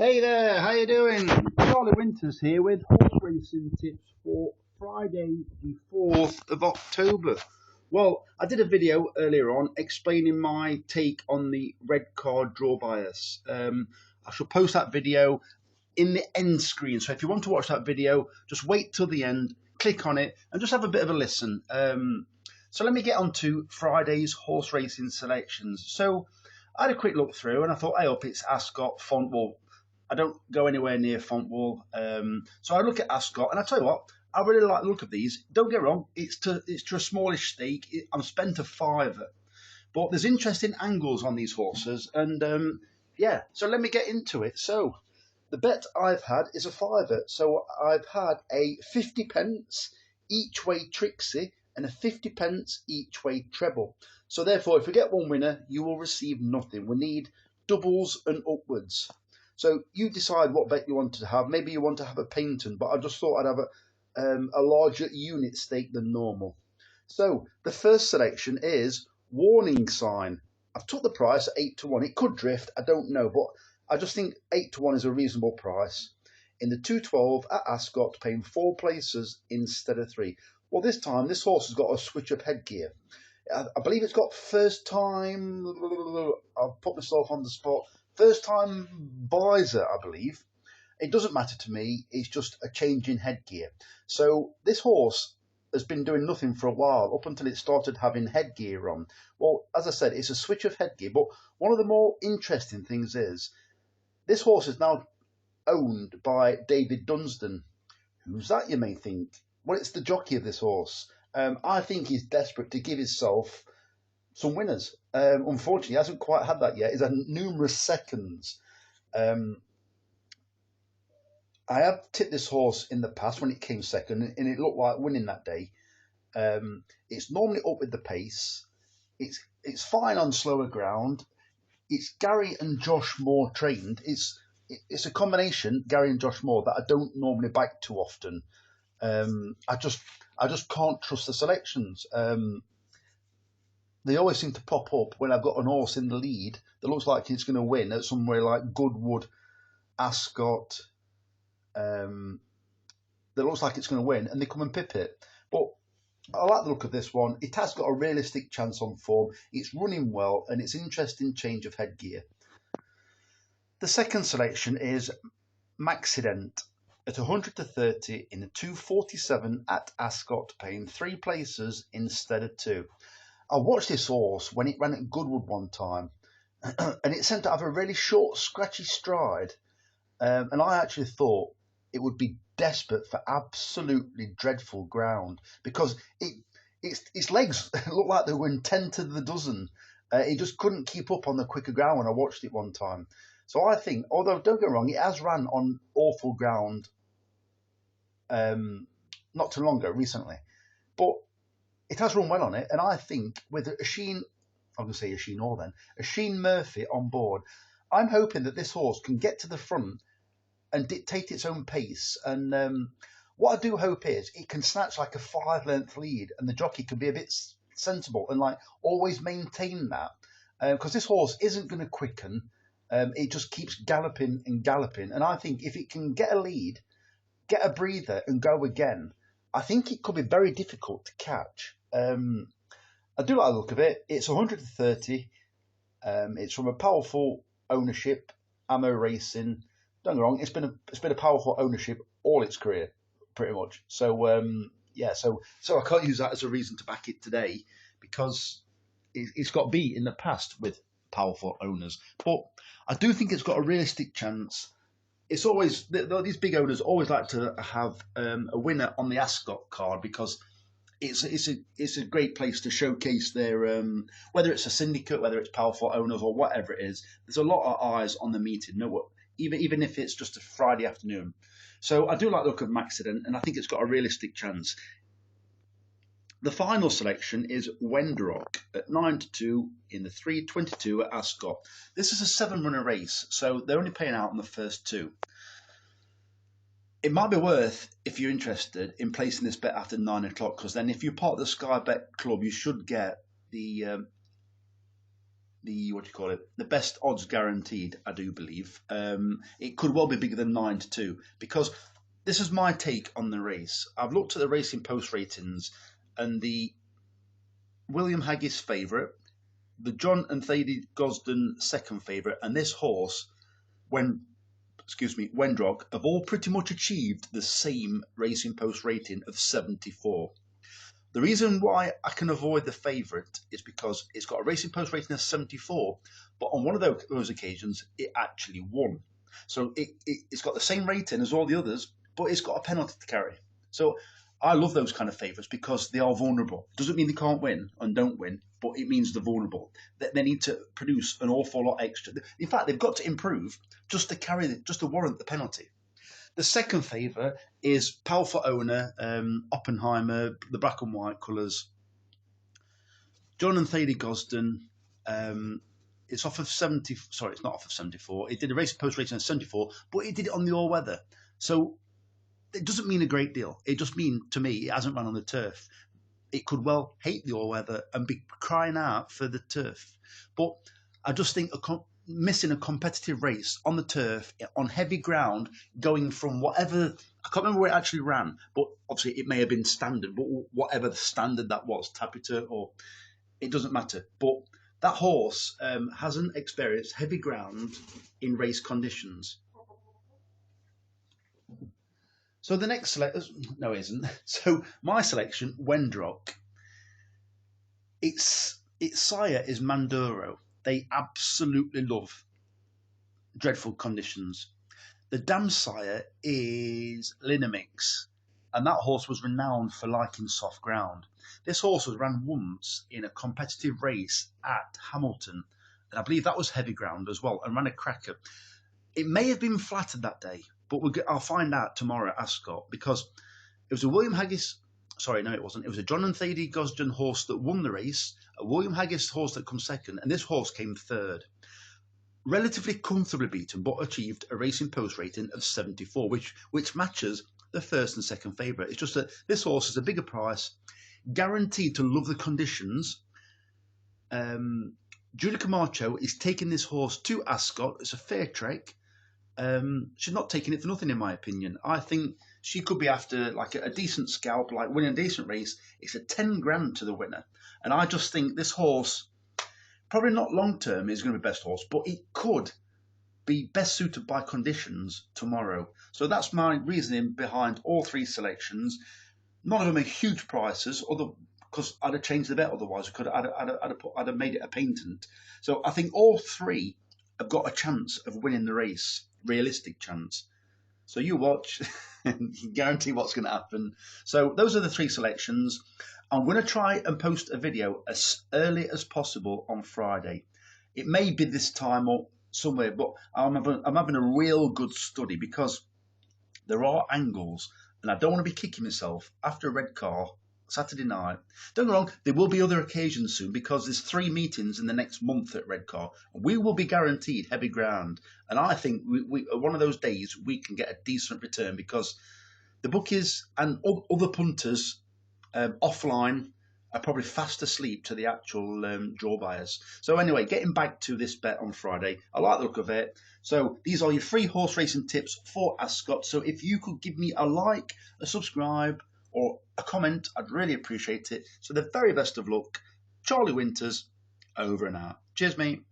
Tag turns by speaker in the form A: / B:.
A: Hey there, how you doing? Charlie Winters here with horse racing tips for Friday the 4th of October. Well, I did a video earlier on explaining my take on the red card draw bias. I shall post that video in the end screen, so if you want to watch that video, just wait till the end, click on it, and just have a bit of a listen. So let me get on to Friday's horse racing selections. So I had a quick look through and I thought, hey up, it's Ascot, Fontwell. I don't go anywhere near Fontwell. So I look at Ascot, and I tell you what, I really like the look of these. Don't get wrong, it's to a smallish stake. I'm spent a fiver, but there's interesting angles on these horses, and yeah. So let me get into it. So the bet I've had is a fiver. So I've had a 50 pence each way Trixie and a 50 pence each way treble. So therefore, if we get one winner, you will receive nothing. We need doubles and upwards. So you decide what bet you want to have. Maybe you want to have a Paynton, but I just thought I'd have a larger unit stake than normal. So the first selection is Warning Sign. I've took the price at 8 to 1. It could drift, I don't know, but I just think 8 to 1 is a reasonable price. In the 212 at Ascot, paying 4 places instead of 3. Well, this time, this horse has got a switch of headgear. I believe it's got first time, I'll put myself on the spot, first time visor, I believe. It doesn't matter to me, it's just a change in headgear. So this horse has been doing nothing for a while, up until it started having headgear on. Well, as I said, it's a switch of headgear, but one of the more interesting things is, this horse is now owned by David Dunstan. Who's that, you may think? Well, it's the jockey of this horse. I think he's desperate to give himself some winners. Unfortunately, he hasn't quite had that yet. He's had numerous seconds. I have tipped this horse in the past when it came second, and it looked like winning that day. It's normally up with the pace. It's fine on slower ground. It's Gary and Josh Moore trained. It's a combination, Gary and Josh Moore, that I don't normally back too often. I just can't trust the selections. They always seem to pop up when I've got an horse in the lead that looks like it's going to win at somewhere like Goodwood, Ascot, that looks like it's going to win, and they come and pip it. But I like the look of this one. It has got a realistic chance on form. It's running well, and it's an interesting change of headgear. The second selection is Maxident at 100 to 30 in the 247 at Ascot, paying 3 places instead of 2. I watched this horse when it ran at Goodwood one time, and it seemed to have a really short, scratchy stride. And I actually thought it would be desperate for absolutely dreadful ground, because its legs looked like they were in 10 to the dozen. It just couldn't keep up on the quicker ground when I watched it one time. So I think, although don't get me wrong, it has ran on awful ground not too long ago, recently. But it has run well on it, and I think with Sheen Murphy on board, I'm hoping that this horse can get to the front and dictate its own pace. And what I do hope is it can snatch like a 5-length lead, and the jockey can be a bit sensible and like always maintain that, because this horse isn't going to quicken. It just keeps galloping and galloping, and I think if it can get a lead, get a breather, and go again, I think it could be very difficult to catch. I do like the look of it. It's 100 to 30. It's from a powerful ownership, Ammo Racing. Don't get me wrong, it's been a powerful ownership all its career, pretty much. So yeah, so I can't use that as a reason to back it today, because it's got beat in the past with powerful owners. But I do think it's got a realistic chance. It's always, these big owners always like to have a winner on the Ascot card, because it's a great place to showcase their whether it's a syndicate, whether it's powerful owners or whatever it is. There's a lot of eyes on the meeting. Even if it's just a Friday afternoon. So I do like the look of Maxident, and I think it's got a realistic chance. The final selection is Wendrock at 9 to 2 in the 322 at Ascot. This is a 7-runner race, so they're only paying out on the first 2. It might be worth, if you're interested, in placing this bet after 9 o'clock, because then if you're part of the Sky Bet Club, you should get the what do you call it, the best odds guaranteed, I do believe. It could well be bigger than 9-2, because this is my take on the race. I've looked at the Racing Post ratings, and the William Haggis favourite, the John and Thady Gosden second favourite, and this horse, Wendrock, have all pretty much achieved the same Racing Post rating of 74. The reason why I can avoid the favourite is because it's got a Racing Post rating of 74, but on one of those occasions it actually won. So it's got the same rating as all the others, but it's got a penalty to carry. So I love those kind of favourites because they are vulnerable. Doesn't mean they can't win and don't win, but it means they're vulnerable. They need to produce an awful lot extra. In fact, they've got to improve just to warrant the penalty. The second favourite is powerful owner, Oppenheimer, the black and white colours. John and Thady Gosden, it's off of 70. Sorry, it's not off of 74. It did a Racing Post rating of 74, but it did it on the all-weather. So it doesn't mean a great deal. It just means, to me, it hasn't run on the turf. It could well hate the all-weather and be crying out for the turf. But I just think missing a competitive race on the turf, on heavy ground, going from whatever, I can't remember where it actually ran, but obviously it may have been standard, but whatever the standard that was, Tapita, or it doesn't matter. But that horse hasn't experienced heavy ground in race conditions. So the next no, it isn't. So my selection, Wendrock. Its sire is Manduro. They absolutely love dreadful conditions. The dam sire is Linamix, and that horse was renowned for liking soft ground. This horse was ran once in a competitive race at Hamilton, and I believe that was heavy ground as well, and ran a cracker. It may have been flattered that day, but I'll find out tomorrow at ASCOT, because it was a William Haggis. Sorry, no, it wasn't. It was a John and Thady Gosden horse that won the race, a William Haggis horse that comes second, and this horse came third. Relatively comfortably beaten, but achieved a Racing Post rating of 74, which matches the first and second favourite. It's just that this horse is a bigger price, guaranteed to love the conditions. Julia Camacho is taking this horse to Ascot. It's a fair trek. She's not taking it for nothing, in my opinion. I think she could be after like a decent scalp, like winning a decent race. It's a 10 grand to the winner. And I just think this horse, probably not long term, is going to be best horse, but it could be best suited by conditions tomorrow. So that's my reasoning behind all three selections. None of them are huge prices, because I'd have changed the bet otherwise. I'd have made it a patent. So I think all three have got a chance of winning the race, realistic chance. So you watch and you guarantee what's going to happen. So those are the three selections. I'm going to try and post a video as early as possible on Friday. It may be this time or somewhere, but I'm having a real good study, because there are angles, and I don't want to be kicking myself after a red car Saturday night. Don't get me wrong, there will be other occasions soon, because there's 3 meetings in the next month at Redcar. We will be guaranteed heavy ground, and I think we one of those days we can get a decent return, because the bookies and other punters offline are probably fast asleep to the actual draw buyers. So anyway, getting back to this bet on Friday, I like the look of it. So these are your free horse racing tips for Ascot. So if you could give me a like, a subscribe, or a comment, I'd really appreciate it. So the very best of luck. Charlie Winters, over and out. Cheers, mate.